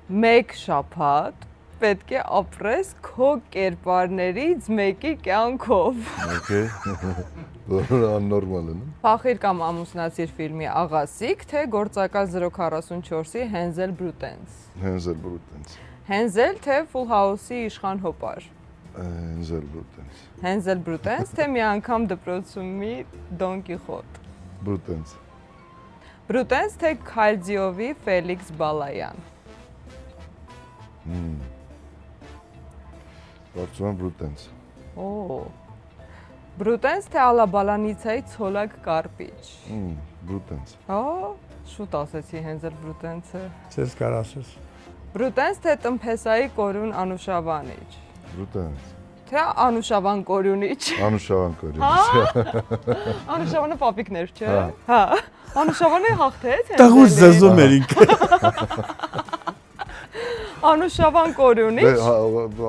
մեկ շաբաթ պետք է ապրես քո կերպարներից մեկի կյանքով։ Okay. Բոլորը աննորմալ են։ Փախիր կամ ամուսնացիր ֆիլմի աղասիկ, թե գործակալ 044-ի Հենզել Բրուտենս։ Հենզել Բրուտենս։ Հենզել թե Full House-ի իշխան հոպար։ Հենզել Բրուտենս։ Հենզել Բրուտենս թե մի անգամ դպրոցումի Դոն Կիխոտ։ Բրուտենս։ Բրուտենս թե Քայլձիովի Ֆելիքս Բալայան։ Կարծում եմ Բրուտենս։ Օ։ Բրուտենս թե Ալաբալանիցայի ցոլակ կարպիչ։ Բրուտենս։ Օ, շուտ ասեցի Հենզել Բրուտենսը։ Ձեզ կար ասես։ Բրուտենս թե Տնփեսայի կորուն Անուշավանիչ։ Բրուտենս։ Թե Անուշավան կորյունիչ։ Անուշավան կորյունից։ Անուշավանը պապիկներ չէ։ Հա։ Անուշավանը հաղթեց։ Տղուս զզում էր ինքը։ Անուշավան կորյունիչ։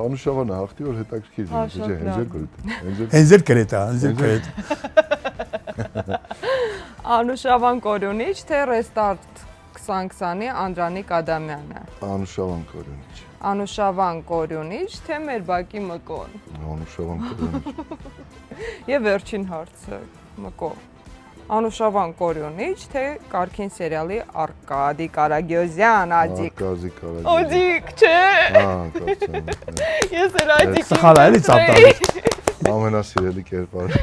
Անուշավանը հաղթի որ հետաքրքիր է, չէ՞, Հենզել Բրուտենս։ Հենզել կրետա, Հենզել կրետ։ Անուշավան կորյունիչ թե Restart 2020-ի Անդրանիկ Ադամյանը։ Անուշավան կորյունից։ Անուշավան կորյունիչ թե մեր բակի Մկոն։ Անուշավան կորյունից։ Եվ վերջին հարցը Մկոն։ Անուշավան կորյունիչ թե Կարքին սերիալի Արկադի Կարագյոզյան Ադիկ։ Արկադի Կարագյոզյան։ Ադիկ, չէ։ Հա, կարծում եմ։ Ես էլ Ադիկ։ Սխալ է, էլի ծապտալի։ Ամենասիրելի կերպարը։